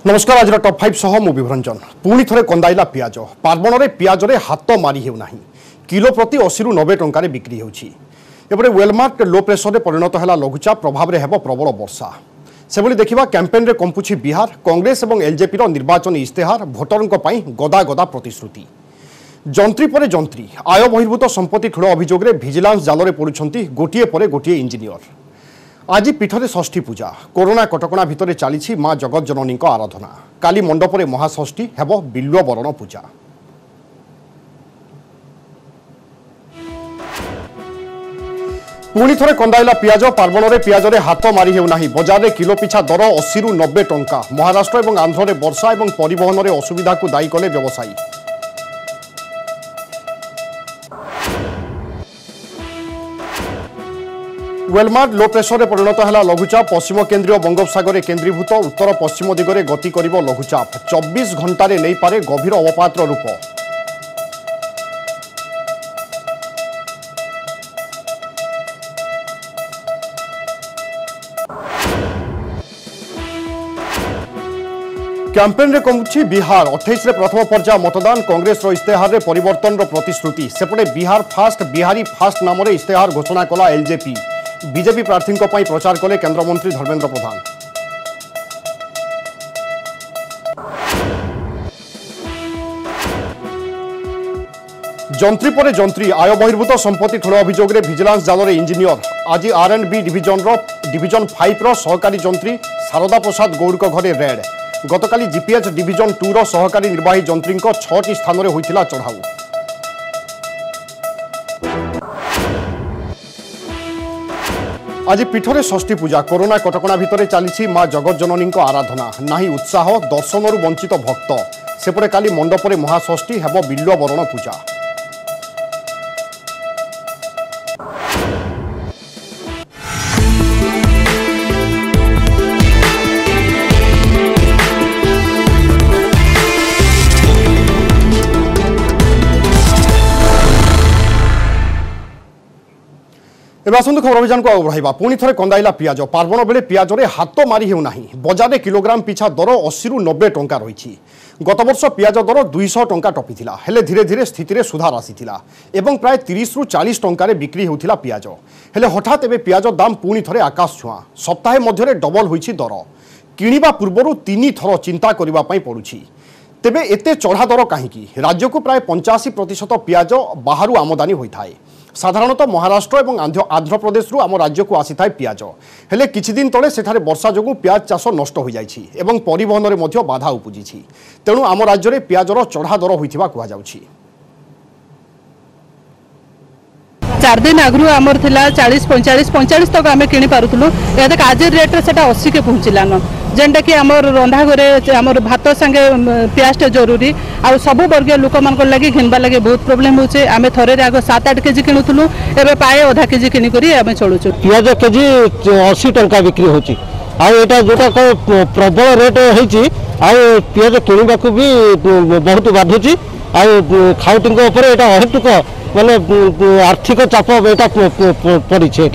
नमस्कार आज टॉप 5 सह मु विभरंजन पुणी थे कंदाइला पियाज पार्वण में पियाज हाथ मारी हेउना किलो प्रति 80 रु 90 टंका बिक्री होपटे वेलमार्ट लो प्रेसर में परिणत है लघुचाप प्रभाव में हेब प्रबल वर्षा से देखा कैंपेन में कंपुछि बिहार कांग्रेस और एलजेपी निर्वाचन इस्तेहार भोटरों गदा गदा प्रतिश्रुति जंत्री पर जंत्री आय बहिर्भूत संपत्ति ठूल अभियोग में भिजिलांस जाल पड़ुंट गोटे पर गोटे इंजीनियर। आज पीठरे षष्ठी पूजा कोरोना कटकणा भितर चली माँ जगत जननी आराधना काली मंडपरे महाषष्ठी हेब बिल्व बरण पूजा। पुणी थे कंदाइला पियाज पार्वण में पियाज हाथ मारी हेउना बजार में किलो पिछा दर 80 रु 90 टंका। महाराष्ट्र और आंध्र में वर्षा और परिवहन में असुविधा को दायी कले व्यवसायी। वेलमार्ट लो प्रेसर में परिणत है लघुचाप पश्चिम केन्द्रीय बंगोपसागर केन्द्रीभूत उत्तर पश्चिम दिगरे गति कर लघुचाप 24 घंटे नहीं पारे गभीर अवपातर रूप। कैंपेन रे कमुछि बिहार 28 रे प्रथम पर्याय मतदान कांग्रेस इस्तेहार रे परिवर्तन प्रतिश्रुति सेपटे बिहार फास्ट बिहारी फास्ट नाम इस्तेहार घोषणा कला एलजेपी। बीजेपी प्रार्थी प्रचार कले केन्द्रमंत्री धर्मेन्द्र प्रधान। जंत्री पर जंत्री आय बहिर्भूत संपत्ति ठूल अभियोग में भिजिलांस जाल इंजीनियर। आज R&B डिविजन 5 रो सहकारी जंत्री शारदा प्रसाद गौड़ घरे रेड। गतकाली जीपीएच डिविजन 2 रो सहकारी निर्वाही जंत्री 6टी स्थान में होइथिला चढ़ाऊ। आज पीठरे षष्ठी पूजा कोरोना कटकणा भितर चली माँ जगत जननी आराधना नाही उत्साह दर्शन वंचित भक्त सेपटे काली मंडपरे महाषष्ठी हेब बिल्व बरण पूजा। आसतु खबर अभियान को बढ़ाइबा। पुणी थे कंदाइला पियाज पार्वण बेले पियाज हाथ मारी हेउना बजार में किलोग्राम पिछा दर 80 रु 90 टंका रही। गत वर्ष पियाज दर 200 टंका टपिथिला हेले धीरे धीरे स्थिति में सुधार आसीथिला एवं प्राय 30 रु 40 टंका बिक्री होउथिला पियाज हेले हठात एबे पियाज दाम पुणी थे आकाश छुआ सप्ताहे मध्य डबल होइछि दर किनिबा पूर्वरु 3 थर चिंता करिबा पई पड़ुछि। तेबे एते चढ़ा दर कहीं राज्य को प्राय 85% पियाज बाहर आमदानी होता है। साधारणतः महाराष्ट्र और आंध्र प्रदेश आम राज्य को आसी था पियाज हेले किछि दिन तले सेठारे वर्षा जोगु पियाज चाष नष्ट हो जाइछि एवं परिवहन में मध्य बाधा उपजिछि। तेणु आम राज्य में पियाजर चढ़ा दर होइथिबा कुहा जाउछि। 4 दिन आगु आमर थिला 40-45 तक आम कि पारुलु आज रेट से 80 के पहुँचलान जेनटा कि आमर रंधा घरे आमर भात संगे पियाज जरूरी आ सब वर्गीय लोक मान लगी घिनवा लगे बहुत प्रोब्लेम होचे। आम थरे आग 7-8 केजी किणुलु एवं पाए आधा केजी किनिकी आम चलुचु। पियाज केजी 80 टंका बिक्री होची आटा जोटा प्रबल रेट होती पियाज किणवा भी बहुत बाधुची खाउटी अहेतुक माने आर्थिक चाप पड़ी।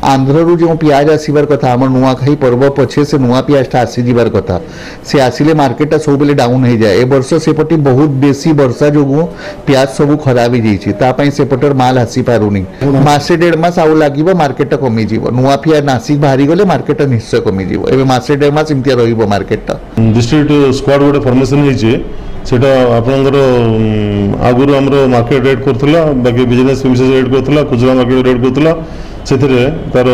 आंध्र जो पियाज आसबार कथा आम नुआखाई पर्व पछे से नुआ पियाजटा आसीबार कथा से आसिले मार्केटा सब बेले डाउन हो जाए। ए वर्ष सेपटे बहुत बेसी वर्षा जो पियाज सब खराब हो जाए सेपटर माल आसी पारुनी मासे 1.5 मास आउ लगे मार्केटा कमी जीव नुआ पियाज नासिक बाहरी गले मार्केटा निश्चय कमी जीव एवं मासे 1.5 मास इमतिया रहिबो मार्केटा। डिस्ट्रिक्ट स्क्वाड गोटे फॉर्मेशन होइछे सेटा आपनकर आगुर हमरो मार्केट रेट करथला बाकी बिजनेस सर्विसेज रेट करथला खुचरा मार्केट रेट करथला सेथिरे तार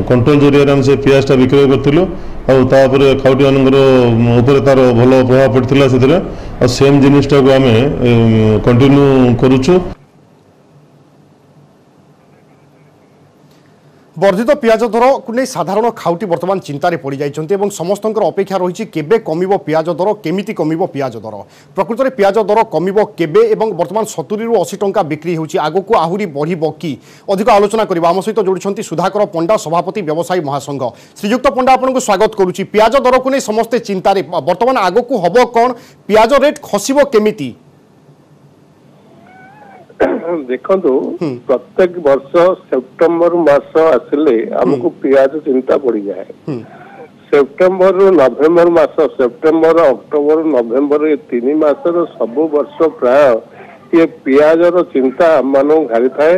कंट्रोल जरिया हम से पियाजटा विक्रय करथिलु और खाउटी ऊपर तार भल प्रभाव पड़ता से सेम जिनिसटा को आम कंटिन्यू करुचु। वर्धित पियाज दर को नहीं साधारण खाउटी बर्तमान चिंतार पड़ जाइए समस्त अपेक्षा रही केबे कमिबो पियाज दर केमिति कमिबो पियाज दर प्रकृत में पियाज दर कमिबो केबे एवं बर्तमान 70 रु 80 टंका बिक्री होउछि आगो को आहुरी बढ़िबो कि अधिक आलोचना करबा आम सहित जोड़ुछंती सुधाकर पंडा सभापति व्यवसायी महासंघ। श्रीयुक्त पंडा आपनको स्वागत करुछि। पियाज दर को नहीं समस्ते चिंतार बर्तमान आगो को हबो कोन पियाज रेट खसिबो केमिति देखो प्रत्येक वर्ष सेप्टेम्बर मास आसिले हमको पियाज चिंता पड़ जाए सेप्टेम्बर रु नवेम्बर मास सेप्टेम्बर अक्टोबर नवेम्बर ये 3 मासर सब वर्ष प्राय ये पियाजर चिंता आम घारी थाए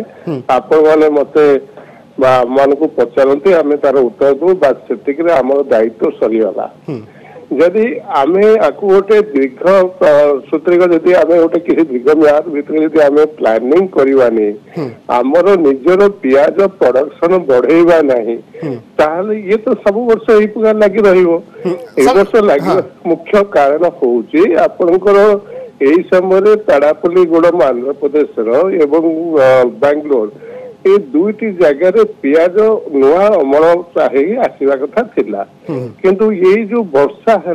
आपण मैंने मते मान को पचारती आम तार उत्तर दू बात से आम दायित्व सरीगला जदि आमे आकु गोटे दीर्घ सूत्रिक जदि आमे गोटे किसी दीर्घ म्याद भितर जदि आमे प्लानिंग करवानी आमर निजर पियाज प्रोडक्शन बढ़ेवा नहीं ताहले ये तो सब वर्ष यही प्रकार लगी रहिबो ए वर्ष लगी मुख्य कारण होउची आपनकर एही समय ताड़ापल्ली गोड़म आंध्र प्रदेश एवं बेंगलोर ये दुईटी जगह पियाज नुआ अमल चाहिए आसवा कथा थिला किंतु ये जो वर्षा है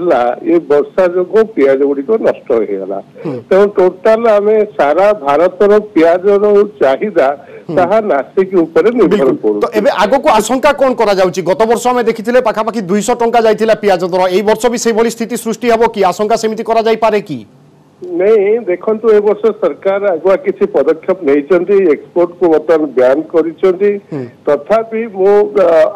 ये वर्षा जो पियाज गुड़िक नष्ट हो गला तेणु टोटाल आम सारा भारतर पियाज चाहिदा ताहा नासिक ऊपर निर्भर करू तो एबे आगो को आशंका कोन करा जाउची गत वर्ष हम देखिथिले पाखापाखि 200 टंका जाइथिला पियाज दर एई वर्ष भी सेही भली स्थिति सृष्टि हबो कि आशंका सेमिति करा जाई पारे कि नहीं देखो ए वर्ष सरकार आगुआ किसी पदक्षेप नहीं एक्सपोर्ट को बर्तमान बैन करिसेंती तथापि मो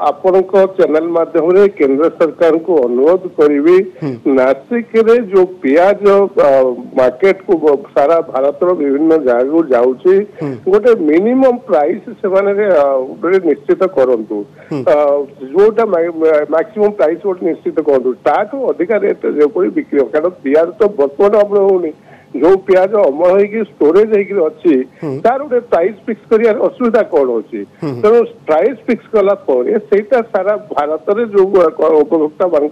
आपण चैनल माध्यम रे केंद्र सरकार को अनुरोध करी नासिक रे जो पियाज मार्केट को सारा भारत विभिन्न जगह को जाउची गोटे मिनिमम प्राइस से माने निश्चित करंतु जोटा मैक्सिमम प्राइस गोटे निश्चित करंतु ताठू अधिक रेट जो बिक्री कारण पियाज तो बर्तमान आपण होनी जो पियाज अमल होगी स्टोरेज होगी अच्छी तार गोटे प्राइस फिक्स कर असुविधा कौन होची तेणु प्राइस फिक्स कला सेटा सारा भारत में जो उपभोक्ता मान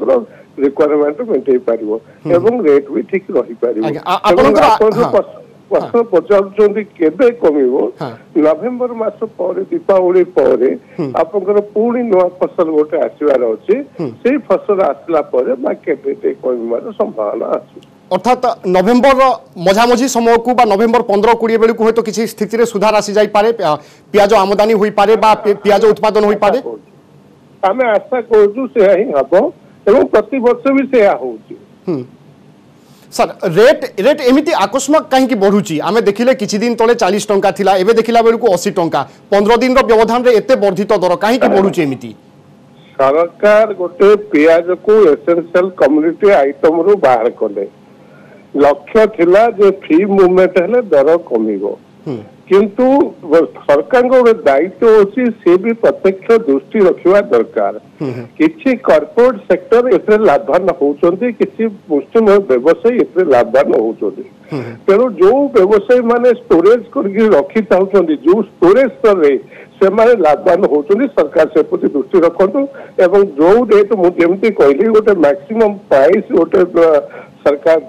रिक्वायरमेंट मेंटेन पारिबो एवं रेट भी ठीक रही पारिबो प्रश्न पचार केबे कमिबो नवेम्बर मास पर दीपावली पर आपनकर पूरी नुआ फसल गोटे आसवार अच्छी से फसल आसला पर मार्केट रेट कमिबार संभावना अछि अर्थात नवेम्बर मझामझी समय को नवेम्बर 15-20 बेलू हूँ किसी स्थिति रे सुधार आसी जाई पारे पियाज आमदानी होई पारे बा पियाज उत्पादन होई पारे आम आशा करूँ से ही हम एवं प्रति वर्ष भी से होउची सर रेट एमिति आकस्मिक कहीं बढ़ुची आम देखिले किछि दिन तले 40 टंका थिला एबे देखिला बेलू 80 टंका 15 दिन रो व्यवधान रे एते वर्धित दर कहीं बढ़ुची एमिति सरकार गोटे पियाज को एसेंशियल कम्युनिटी आइटम रु बाहर कले लक्ष्य थिला जे फ्री मूवमेंट हेले दर कमिबो किंतु सरकार गोटे दायित्व होची से भी प्रत्यक्ष दृष्टि रखिवा दरकार किछि कॉर्पोरेट सेक्टर एते लाभवान होउचंती किछि मुस्लिम व्यवसायी एते लाभवान होउचंती तेणु जो व्यवसायी माने स्टोरेज करके रखी चाहूचंती जो स्टोरेज करे से माने लाभवान होउचंती सरकार से प्रति दृष्टि रखंतु एवं जो रेट मु जेमती कहली गोटे मैक्सिमम प्राइस गोटे सरकार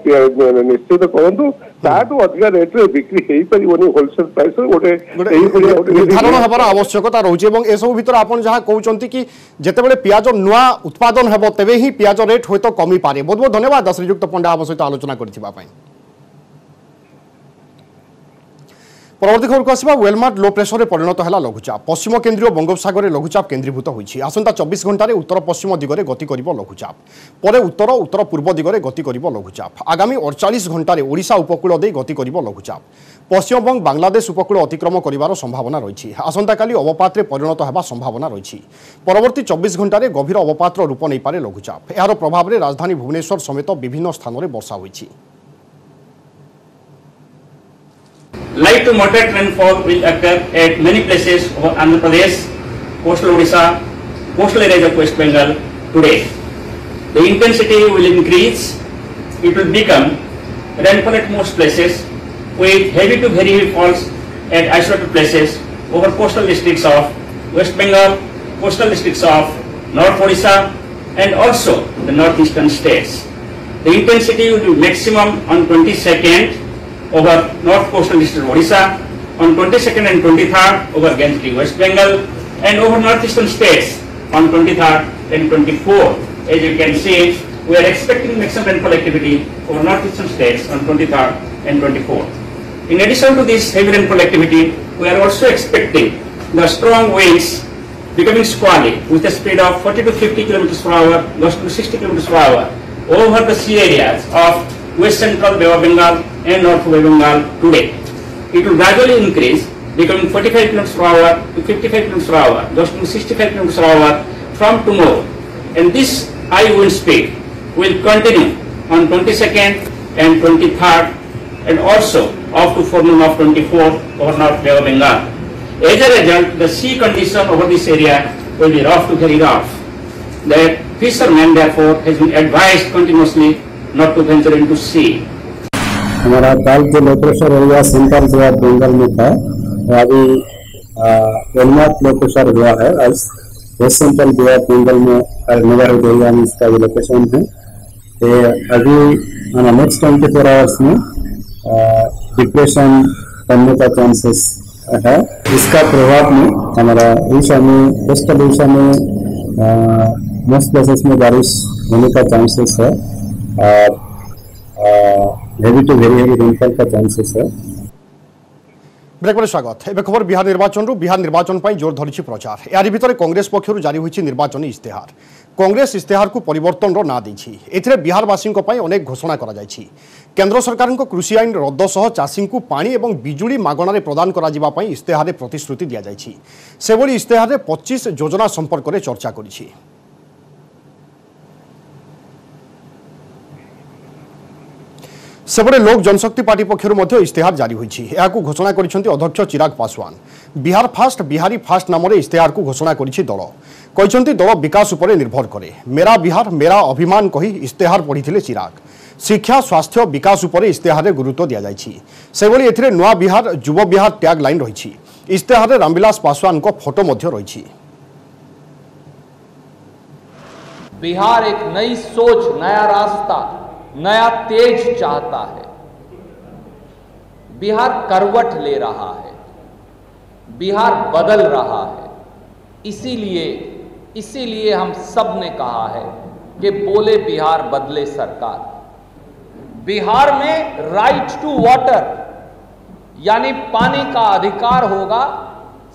निश्चित करंतु ताठू अधिक रेट रे बिक्री हेई परिबोनी होलसेल प्राइस गोटे निर्धारण हबार आवश्यकता रहउची एवं ए सब भीतर आपण जहा कहउचंती कि जेतेबेले पियाज नुआ उत्पादन हेबो तबे ही पियाज रेट होय तो कमी पारे बहुत बहुत धन्यवाद श्रीयुक्त पंडा आप सहित आलोचना करथिबा पई परवर्ती खबर को आसवा वेलमार्ट लो प्रेसर परिणत है लघुचाप पश्चिम केन्द्रीय बंगोपसागर में लघुचाप केन्द्रीभूत होती आसंता 24 घंटे उत्तर पश्चिम दिगरे गति कर लघुचाप पर उत्तर उत्तर पूर्व दिगरे गति कर लघुचाप आगामी 48 घंटे ओडिशा उपकूल दे गति कर लघुचाप पश्चिम बंग बांग्लादेश उपकूल अतिक्रम कर संभावना रही आसंता काली अवपात परिणत होगा संभावना रही परवर्ती 24 घंटे गभीर अवपात रूप नहीं पारे लघुचाप यार प्रभाव में राजधानी भुवनेश्वर समेत विभिन्न स्थान में वर्षा होती Light to moderate rainfall will occur at many places over Andhra Pradesh, coastal Odisha, coastal areas of West Bengal today. The intensity will increase. It will become rainfall at most places with heavy to very heavy falls at isolated places over coastal districts of West Bengal, coastal districts of North Odisha and also the northeastern states. The intensity will be maximum on 22nd over north coastal district Odisha, on 22nd and 23rd over Ganjati West Bengal and over northeastern states on 23rd and 24th. As you can see, we are expecting maximum rainfall activity over northeastern states on 23rd and 24th. In addition to this heavy rainfall activity, we are also expecting the strong winds becoming squally with a speed of 40 to 50 km per hour, gust to 60 km per hour over the sea areas of West Central Bay of Bengal and North Bay of Bengal today. It will gradually increase, becoming 45 km per hour to 55 km per hour, just to 65 km per hour from tomorrow. And this high wind speed will continue on 22nd and 23rd and also up to forenoon of 24th over North Bay of Bengal. As a result, the sea condition over this area will be rough to very rough. The fishermen therefore has been advised continuously not to venture into sea. हमारा कल जो low pressure area central जो बंगाल में था वो अभी एलमार्ट low pressure हुआ है आज वेस्ट सेंट्रल जो बंगाल में नेबरहुड एरिया में इसका जो लोकेशन है तो अभी नेक्स्ट 24 आवर्स में डिप्रेशन बनने का चांसेस है। इसका प्रभाव में हमारा उड़ीसा में कोस्टल उड़ीसा में मोस्ट प्लेसेस में बारिश होने का चांसेस है और heavy to very heavy rainfall का चांसेस है। ब्रेक पर स्वागत। एवं खबर बिहार निर्वाचन पर जोर धरी प्रचार। यार भितर कांग्रेस पक्षर जारी होती निर्वाचन इस्तेहार। कांग्रेस इस्तेहार को परिवर्तन ना देछि। एथिरे बिहारवासी अनेक घोषणा करा जायछि। केंद्र सरकार कृषि आईन रद्द सह चाषी को पानी और बिजुली मागणार प्रदान करा जिबा पई इस्तेहार प्रतिश्रुति दिया जायछि। सेभली इस्तेहार 25 योजना संपर्क में चर्चा करिछि। सेपटे लोक जनशक्ति पार्टी पक्षर इस्तेहार जारी होइछि। एहाकु घोषणा करिसेंति अध्यक्ष चिराग पासवान। बिहार फास्ट बिहारी फास्ट नाम इस्तेहार को घोषणा करिछि दल। कहिसेंति दल विकास उपरे निर्भर करे। मेरा बिहार मेरा अभिमान कही इस्तेहार पढ़िथिले चिराग। शिक्षा स्वास्थ्य विकास उपरे इस्तेहार गुरुत्व दिया जाइछि। सेभली एथिरे नुआ बिहार युव बिहार टैग लाइन रहिछि। इस्तेहार रामविलास पासवान को फोटो मध्य रहिछि। बिहार एक नई सोच, नया रास्ता, नया तेज चाहता है। बिहार करवट ले रहा है, बिहार बदल रहा है। इसीलिए हम सब ने कहा है कि बोले बिहार बदले सरकार। बिहार में राइट टू वाटर यानी पानी का अधिकार होगा।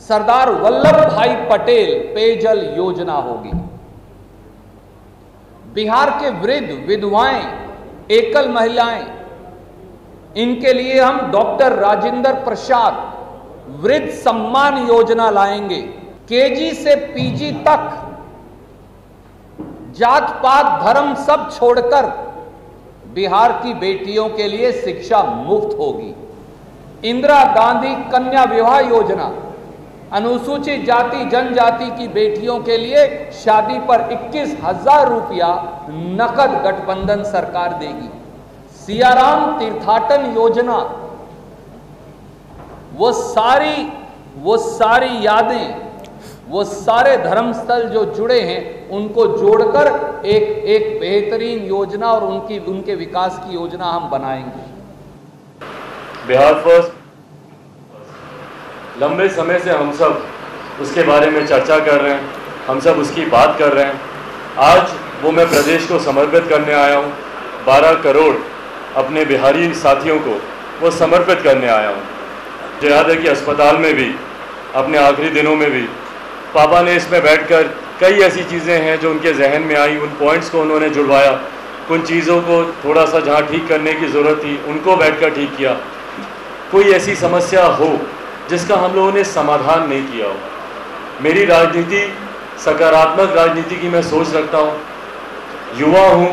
सरदार वल्लभ भाई पटेल पेयजल योजना होगी। बिहार के वृद्ध, विधवाएं, एकल महिलाएं, इनके लिए हम डॉक्टर राजेंद्र प्रसाद वृद्ध सम्मान योजना लाएंगे। केजी से पीजी तक जात पात धर्म सब छोड़कर बिहार की बेटियों के लिए शिक्षा मुफ्त होगी। इंदिरा गांधी कन्या विवाह योजना, अनुसूचित जाति जनजाति की बेटियों के लिए शादी पर 21,000 रुपया नकद गठबंधन सरकार देगी। सियाराम तीर्थाटन योजना, वो सारी यादें, वो सारे धर्मस्थल जो जुड़े हैं उनको जोड़कर एक बेहतरीन योजना और उनके विकास की योजना हम बनाएंगे। बिहार फर्स्ट लंबे समय से हम सब उसके बारे में चर्चा कर रहे हैं, हम सब उसकी बात कर रहे हैं। आज वो मैं प्रदेश को समर्पित करने आया हूँ। 12 करोड़ अपने बिहारी साथियों को वो समर्पित करने आया हूँ। मुझे याद है कि अस्पताल में भी अपने आखिरी दिनों में भी पापा ने इसमें बैठकर कई ऐसी चीज़ें हैं जो उनके जहन में आई, उन पॉइंट्स को उन्होंने जुड़वाया। उन चीज़ों को थोड़ा सा जहाँ ठीक करने की ज़रूरत थी उनको बैठकर ठीक किया। कोई ऐसी समस्या हो जिसका हम लोगों ने समाधान नहीं किया हो। मेरी राजनीति सकारात्मक राजनीति की मैं सोच रखता हूँ। युवा हूँ,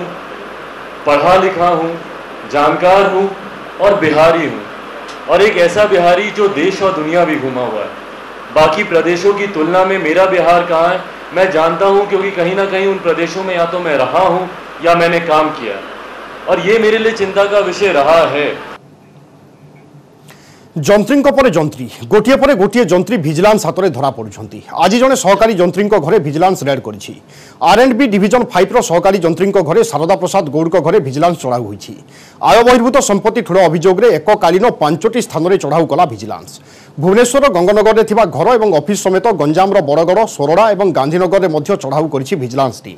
पढ़ा लिखा हूँ, जानकार हूँ और बिहारी हूँ, और एक ऐसा बिहारी जो देश और दुनिया भी घूमा हुआ है। बाकी प्रदेशों की तुलना में मेरा बिहार कहाँ है मैं जानता हूँ, क्योंकि कहीं ना कहीं उन प्रदेशों में या तो मैं रहा हूँ या मैंने काम किया, और ये मेरे लिए चिंता का विषय रहा है। जंत्री पर जंत्री गोटे पर गोटे जंत्री भिजिलांस हाथ में धरा पड़ुंट। आज जड़े सहकारी जंत्री घरे भिजिलांस रेड कर R&B डिविजन 5 रो सहकारी जंत्री घरे शारदा प्रसाद गौड़ घरे भिजिलांस चढ़ाऊ होती। आय बहिर्भूत संपत्ति ठूल अभियोग में एककालीन 5टी स्थान में चढ़ाऊ कला भिजिलांस। भुवनेश्वर गंगनगर में घर और ऑफिस समेत गंजाम बरगड़ सोरड़ा और गांधीनगर में चढ़ाऊ कर भिजिलांस टीम।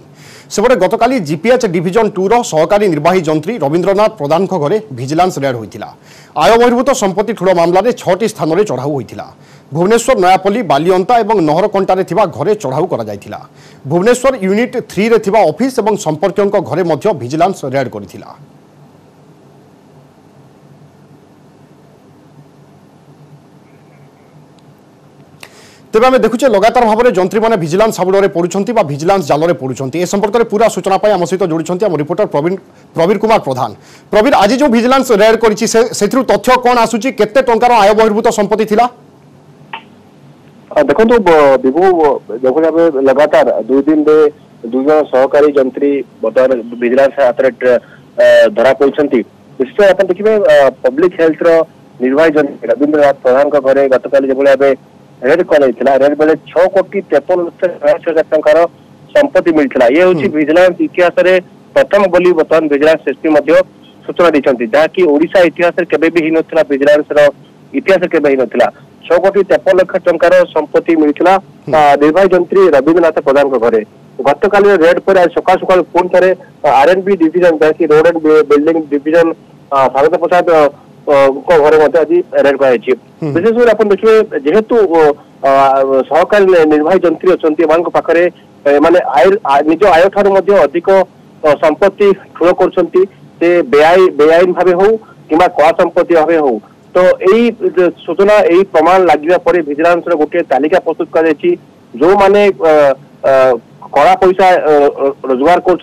सेपटे गतकाली जीपीएच डिविजन 2 रो सहकारी निर्वाही जंत्री रवींद्रनाथ प्रधान घरे भिजिलांस रेड होता। आय बहिर्भूत संपत्ति ठूल मामलें 6टी स्थान में चढ़ाऊ होता। भुवनेश्वर नयापल्ली बालियंता और नहरकंटारे घरे चढ़ाऊ करा। भुवनेश्वर यूनिट 3 रे ऑफिस और संपर्कों घरे भिजिलांस रेड करथिला। तेज आम देखुचे लगातार भाव में जंत्री मैंने भिजिलांस हाबुड़े पड़ुंट भिजिलांस जाल पड़ुंट ए संपर्क में पूरा सूचना आम सहित जोड़ी आम रिपोर्टर प्रवीण कुमार प्रधान। प्रवीण आज जो भिजिलांस रेड कर तथ्य कौन आसूची केते टंकार आय बहिर्भूत संपत्ति थिला? देखो विभु देखो लगातार 2 दिन दुई जन सहकारी जंत्री बर्तमान भिजिलांस हाथ में धरा पड़ती निश्चय आप देखिए पब्लिक हेल्थ निर्वाही जंत्री रवींद्रनाथ प्रधान घरे गतकाली जो भाव रेड कर रेड बेले 6,53,86,000 टंकार संपत्ति मिलता ये हूँ भिजिलांस इतिहास में प्रथम बोली बर्तमान भिजिलांस एसपी सूचना दी जहाँकि ओडिशा इतिहास केबे भी ही नथिला भिजिलांस इतिहास केबे ही नथिला 6,53,00,000 टंकार संपत्ति मिलता निर्वाही जंत्री रवींद्रनाथ प्रधान घरे गतकाली रेड पर आज सकाल सकाल पुणी थे R&B डिविजन जहाँकि रोड एंड बिल्डिंग डिविजन स्वागत प्रसाद घरे आज रेड कर विशेष आप देखिए जेहेतु सहकारी निर्वाही जंत्री अच्छा पाखे निज आय ठार अधिक संपत्ति ठूल कर बेआईन भाव हो कि कला संपत्ति भाव हो तो यही सूचना यही प्रमाण लगे पर भिजिलांस गोटे तालिका प्रस्तुत कर जो माने कला पैसा रोजगार कर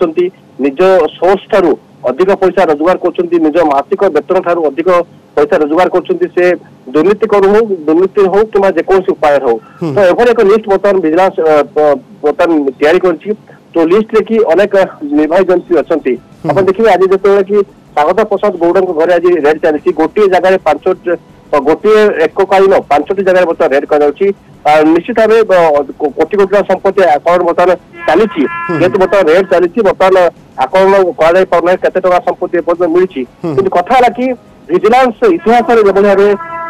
निज सोर्स ठारू अधिक पैसा रोजगार कर निज मासिक वेतन ठारू अधिक पैसा रोजगार कर दुर्नीति दुर्नीति हो कि जेकोसी उपाय हो तो एभर एक लिस्ट बर्तमान भिजिलांस बर्तमान तैयारी कर तो लिस्ट रे कि अनेक निर्वाही जंत्री अच्छा आप देखिए आज जो कि स्वागत प्रसाद गौड़ घरे आज रेड चली गोटे जगह 5 गोटे एककालीन 5टी जगह बर्तमान रेड कर निश्चित भाव कोटी कोटी संपत्ति आकलन बर्तमान चली जेहेतु बर्तमान रेड चली बर्तमान आकलन कर केते टका संपत्ति मिली कि कथा कि भिजिलांस इतिहास में जो भाव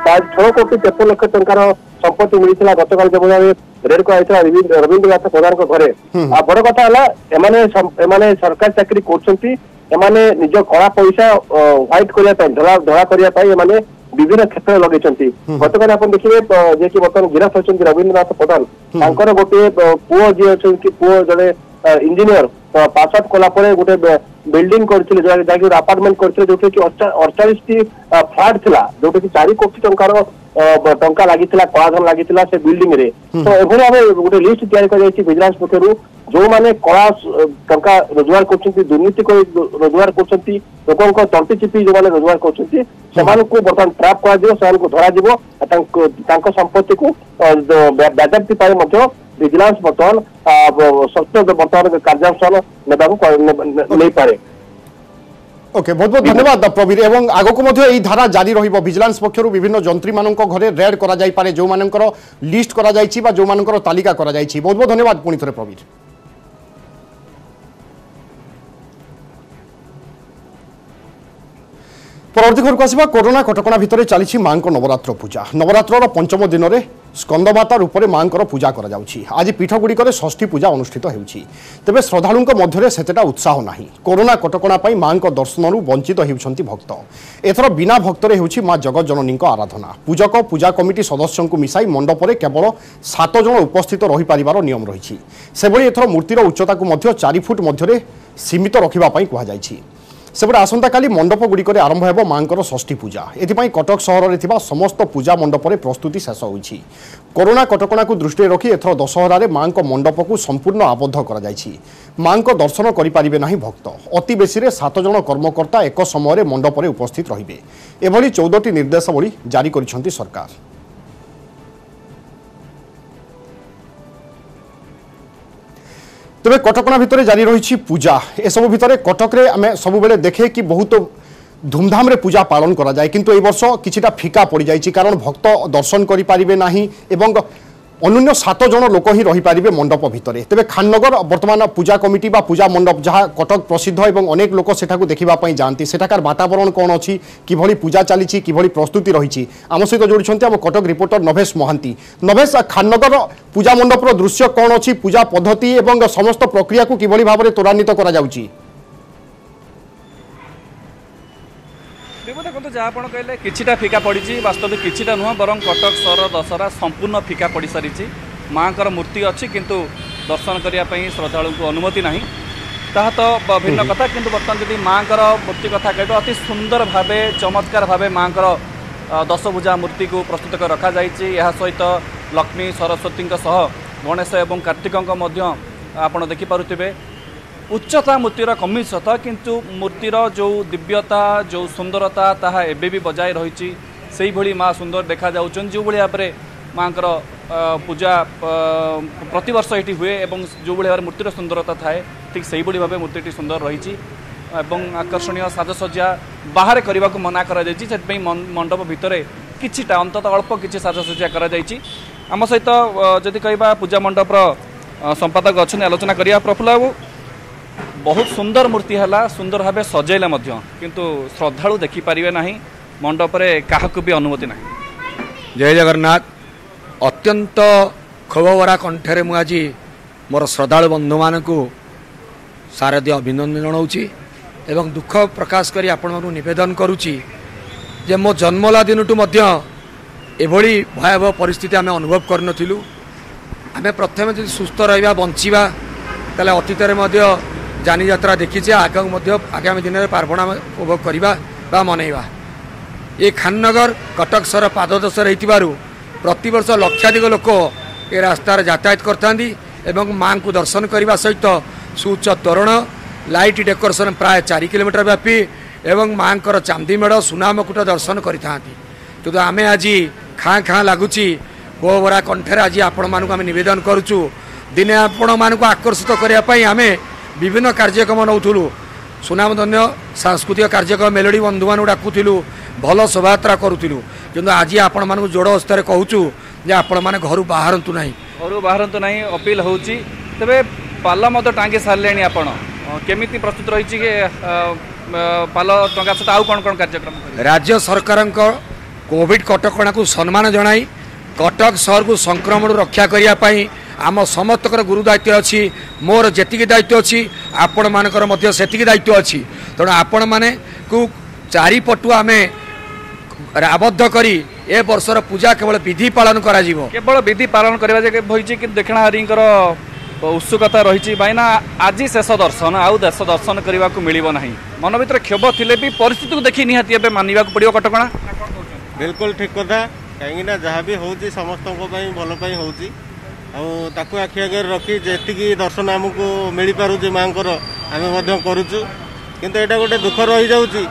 6,53,00,000 टंकार संपत्ति मिलता गतकाल जो भाव रेड कर रवींद्रनाथ प्रधान घरे बड़ कथा एमाने सरकारी चाकरी कर निज कला पैसा व्हाइट करने धड़ा करने विभिन्न क्षेत्र लगे गतकाल आप देखिए जे बर्तमान गिरफ होती रवींद्रनाथ प्रधान गोटे पुओ जी अच्छे पुओ जड़े इंजीनियर पास आउट कला गोटे बिल्डिंग करते अपार्टमेंट करते जो 48 फ्लैट थिला जो 4 कोटी टंकार टंका लगी कलाधन लगी से बिल्डिंग रे तो एभली भाव गोटे लिस्ट तैयारी कर भिजिलांस पक्षर जो माने कला टंका रोजगार कर दुर्नीति रोजगार कर लोक तंटी चिपी जो मैंने रोजगार कर बर्तमान ट्राप कर संपत्ति को बाजाप्ति भिजिलांस बर्तमान सख्त बर्तमान कार्यानुष्ठान नहीं पारे। ओके बहुत बहुत धन्यवाद प्रवीर एवं आगो को धारा जारी रहिबो भिजिलांस पक्षर विभिन्न जंत्री मानक घरे रेड करा जाई पारे जो मानकर लिस्ट करा जाईची बा जो मानकर तालिका करा जाईची बहुत बहुत धन्यवाद पुणी थरे प्रवीर। परवर्ती खबर को आसवा कोरोना कटकणा भितर चली मां नवरात्र पूजा नवरात्र 5म दिन में स्कंदमाता रूप में मां पूजा करा जाउछि। आज पीठगुड़िक षष्ठी पूजा अनुष्ठित होउछि तेबे श्रद्धालुं मध्य सेतेटा उत्साह नाही कोरोना कटकणा मां दर्शन वंचित होउछंती भक्त एथर बिना भक्तरे होउछि मां जगज्जननी आराधना पूजक पूजा कमिटी सदस्यों को मिसाई मंडपरे केवल 7 जन उपस्थित रही पारिबार नियम रही से एथर मूर्तिर उच्चता को 4 फुट मध्य सीमित रखा कहुଯାଇଛି सेपटे आसंता काली मंडप गुड़िक आरंभ हो मां षष्ठी पूजा एथिपाई कटक सहर में समस्त पूजा मंडप में प्रस्तुति शेष होइछि। कोरोना कटकणा को दृष्टि रखी एथर दशहरा मां मंडप को संपूर्ण आबद्ध कर मां दर्शन करें ना भक्त अति बेसी 7 जन कर्मकर्ता एक समय मंडप में उपस्थित रहिबे एभली 14टी निर्देशावली जारी करिसेंती सरकार। तेरे कटकणा भितर जारी रही पूजा एसबू भितर कटक रे आमे सब बेले देखे कि बहुत धूमधाम रे पूजा पालन करा जाए किंतु ए वर्ष किछिटा फिका पड़ जाइछि कारण भक्त दर्शन करि पारिबे नाही एवं अन्य 7 जन लोक ही रही पारिबे मंडप भितर। तेबे खाननगर वर्तमान पूजा कमिटी बा पूजा मंडप जहाँ कटक प्रसिद्ध एवं अनेक लोक सेठाकु देखिबा पई जांती सेठाकार वातावरण कौन अच्छी किभली पूजा चली किभली प्रस्तुति रही आम सहित जोड़ी आम कटक रिपोर्टर नभेश महांती। नभेश खाननगर पूजा मंडपर दृश्य कौन अच्छी पूजा पद्धति एवं समस्त प्रक्रिया को किभली भाव में त्वरान्वित करा जाउची? देखो जहाँ आप कहले किछिटा फिका पड़ी वास्तविक किछिटा नुह बरं कटक सहर दशहरा संपूर्ण फिका पड़ सारी माँ मूर्ति अच्छी किंतु दर्शन करने श्रद्धालु को अनुमति नहीं ताहा तो भिन्न कथा किंतु बर्तमान जदि माँ मूर्ति कथा कह अति सुंदर भाव चमत्कार भाव माँ दशभुजा मूर्ति को प्रस्तुत कर रखा सहित लक्ष्मी सरस्वती गणेश एवं कार्तिक आपण देखिपे उच्चता मूर्तिर कमी सत किंतु मूर्तिर जो दिव्यता जो सुंदरता ताहा एबे भी बजाय रही से भली माँ सुंदर देखा जाउछन जो भाई भाव में माँ पूजा प्रतिवर्ष ये हुए एवं जो भाई भाव मूर्तिर सुंदरता थाए ठीक से भाव में मूर्ति सुंदर रही आकर्षणीय साजसज्जा बाहर करने को मना कर मंडप भितर किछिटा अंतत अल्प किसी साजसज्जा कर आम सहित जदि कह पूजा मंडपर संपादक अच्छा आलोचना करिया प्रफुल्ल बाबू बहुत सुंदर मूर्ति है सुंदर भाव सजेले किंतु श्रद्धालु देखिपारे ना मंडपरे क्या भी अनुमति ना। जय जगन्नाथ अत्यंत क्षोभरा कंठे मुझे मोर श्रद्धालु बंधु मान शारदीय अभिनंदन जनाऊँगी एवं दुख प्रकाश करी आपण निवेदन करुच्ची जे मो जन्मला दिन एभली भयावह परिस्थिति आम अनुभव करूँ आम प्रथम जो सुस्थ रहा बंचा ताले अतीत जानी यात्रा देखीचे आगामी दिन में पार्वण उपभोग करवा मनइबा ये खाननगर कटक सर पाददशर हो प्रतिवर्ष लक्षाधिक लोक ये रास्तार यातायात करता माँ को दर्शन करने सहित सुउच्च तोरण लाइट डेकोरेशन प्राय 4 किलोमीटर व्यापी एवं माँ चांदी मेढ़ सुनामकुट दर्शन करते आम आज खाँ खाँ लगुच गोबरा कंठे आज आपण मानक आम नवेदन करुचु दिने आपण मानक आकर्षित करने आम विभिन्न कार्यक्रम नौलु सुनामधन्य सांस्कृतिक कार्यक्रम मेलोडी बंधु मान डाकुलु भल शोभायात्रा करूँ कि आज आपण मानक जोड़ अवस्था कहूँ जे आपण मैंने घर बाहरतु ना घर बाहरतु ना अपील हो तेरे पाल मत टांगी सारे आपण केमिति प्रस्तुत रही पाल टंका सहित आउ कौन कौन कार्यक्रम राज्य सरकार कोविड कटकणा को सम्मान जनाई कटक सहर को संक्रमण रक्षा करने आम समस्त गुरु दायित्व अच्छी मोर जी दायित्व अच्छी आपण मानकर से दायित्व अच्छी तेणु आपण मैंने को चारिपटु आम आबद्ध करी ए वर्षर पूजा केवल विधि पालन करा केवल विधि पालन करवा कि देखणाहारींकर उत्सुकता रही भाईना आज शेष दर्शन आउ देश दर्शन करने को मिलना ना मन भर क्षोभ थिले भी परिस्थिति को देखी निहाती एबे मानिबा को पड़ियो कटकणा बिल्कुल ठीक कथा कहीं जहाँ भी हो समस्त भल हो आखि आगे रखी जी दर्शन आमको मिल पारे माँ आम करुचु किंतु यहाँ गोटे दुख रही जाऊँगी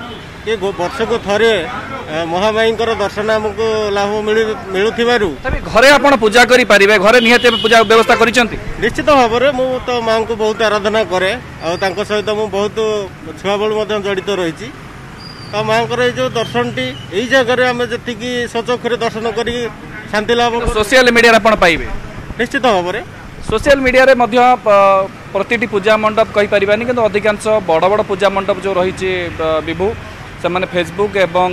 कि वर्ष को थे महामाई दर्शन आमको लाभ मिलू घरे आप पूजा करें घरे निहाती पूजा व्यवस्था कर निश्चित भाव में मु तो माँ को बहुत आराधना करे सहित मुझे बहुत छुआ बलू जड़ित रही तो माँ जो दर्शन टी यही जगह आम जी सचक्षुरे दर्शन कर शांति लाभ सोशल मीडिया पाइबे निश्चित भाव में सोशल मीडिया रे मध्य प्रति पूजा मंडप कही पारिबानी किंतु अधिकांश बड़ बड़ पूजा मंडप जो रही विभू से माने फेसबुक एवं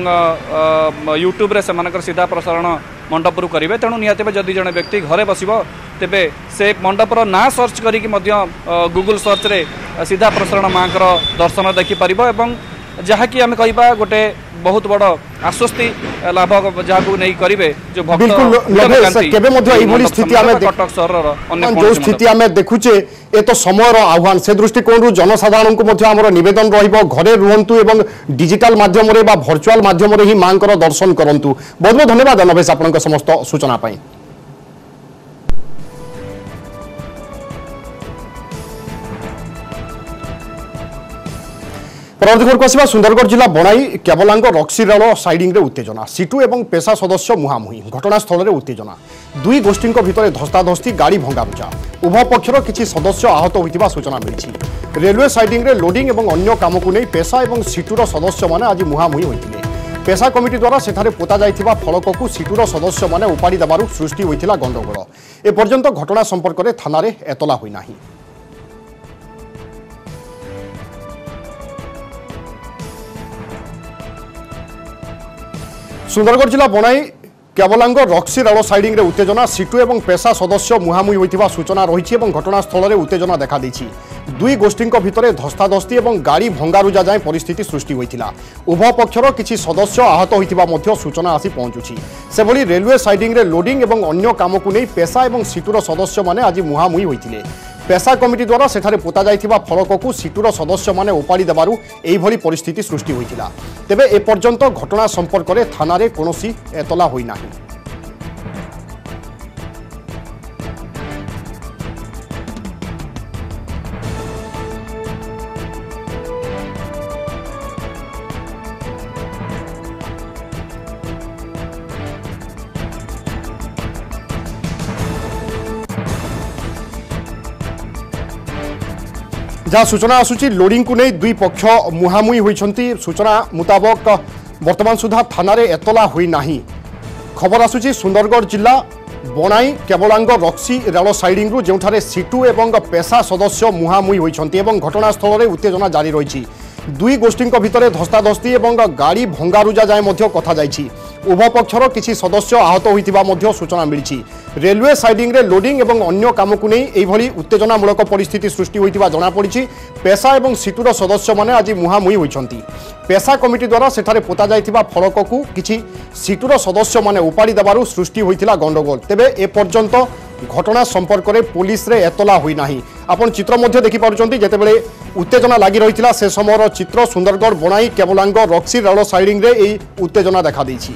यूट्यूब रे सेमानकर सीधा प्रसारण मंडप रु करेंगे तेणु निहाती जदि जड़े व्यक्ति घरे बसिबो तेबे से मंडपर ना सर्च करिक मध्य गूगल सर्च रे सीधा प्रसारण माँ दर्शन देखि पारिबो एवं जहाँकि आम कहवा गोटे बहुत बड़ आश्वस्ति लाभ जहाँ नहीं करेंगे जो कटक सहर जो स्थिति आम देखुचे ये तो समय आह्वान से दृष्टिकोण जनसाधारण को नवेदन घरे रुहतु एवं डिजिटल माध्यम भर्चुआल माध्यम ही माँ दर्शन करूँ बहुत बहुत धन्यवाद नवेश आपन समस्त सूचना। परवर्ती खबर को सुंदरगढ़ जिला बनाई केवलांग रक्सी रेल साइडिंग रे उत्तेजना सीटू एवं पेशा सदस्य मुहांमुही घटनास्थल में उत्तेजना दुई गोष्ठी भितर धस्ताधस्ती गाड़ी भंगारुजा उभय पक्षर किसी सदस्य आहत होता सूचना मिली रेलवे साइडिंग रे लोडिंग और अन्य काम को नहीं पेशा और सीटूर सदस्य मैंने आज मुहांमुही होते पेशा कमिटी द्वारा सेठारे पोता जाइथिबा फलक को सीटूर सदस्य मैंने उपाड़ी देबारु सृष्टि होइथिला गंडगोल एपर्यंत घटना संपर्क में थाना रे एतला होई नाही। सुंदरगढ़ जिला बनाई केवलांग रक्सी रेल साइडिंग रे उत्तेजना सीटू एवं पेशा सदस्य मुहांमुही होइथिबा सूचना रही घटनास्थल में उत्तेजना देखा देछि दुई गोष्ठी भितर धस्ताधस्ती और गाड़ी भंगारुजा जाए परिस्थिति सृष्टि होइथिला उभय पक्षर किसी सदस्य आहत होइथिबा सूचना आसी पहुंचुछि सेभली रेलवे साइडिंग रे लोडिंग और अन्य काम को नहीं पेशा और सीटूर सदस्य माने आज मुहांमुही होइथिले पेशा कमिटी द्वारा सेठारे पोता जाइथिबा फलक को सीटूर सदस्य माने उपाड़ी देबारु एही भली परिस्थिति सृष्टि होइथिला तेबे एपर्यंत घटना संपर्क में थाना रे कोनोसी एतला होई नाही। जहाँ सूचना आसूची लोडिंग को नहीं दुई पक्ष मुहांमुही होती। सूचना मुताबक वर्तमान सुधा थाना एतला हुई नहीं। खबर आसूची सुंदरगढ़ जिला बनाई केवलांग रक्सी रेल साइडिंग रु जो सीटू एवं पेशा सदस्य मुहांमुही होती। घटनास्थल में उत्तेजना जारी रही। दुई गोष्ठी भितर धस्ताधस्ती और गाड़ी भंगारुजा जाए कथा जाइछि। उभय पक्षर किसी सदस्य आहत होता सूचना मिली। रेलवे साइडिंग रे लोडिंग और अन्य काम को नहीं उत्तेजनामूलक परिस्थिति सृष्टि होता जमापड़ी। पेशा और सीटूर सदस्य मैंने आज मुहांमुही होती। पेशा कमिटी द्वारा सेठारे पोता जाइथिबा फलक को किसी सीटूर सदस्य मैंने उपाड़ी देबारु सृष्टि होइथिला गंडगोल। तेबे ए पर्यंत घटना संपर्क में पुलिस रे एतला हुई नाही। आपण चित्र मध्य देखि पारुचंती जेतेबेले उत्तेजना लागि रहिथिला से समयर चित्र सुंदरगढ़ बनाई केवलांग रक्सी रेल साइडिंग रे एई उत्तेजना देखा देइछि।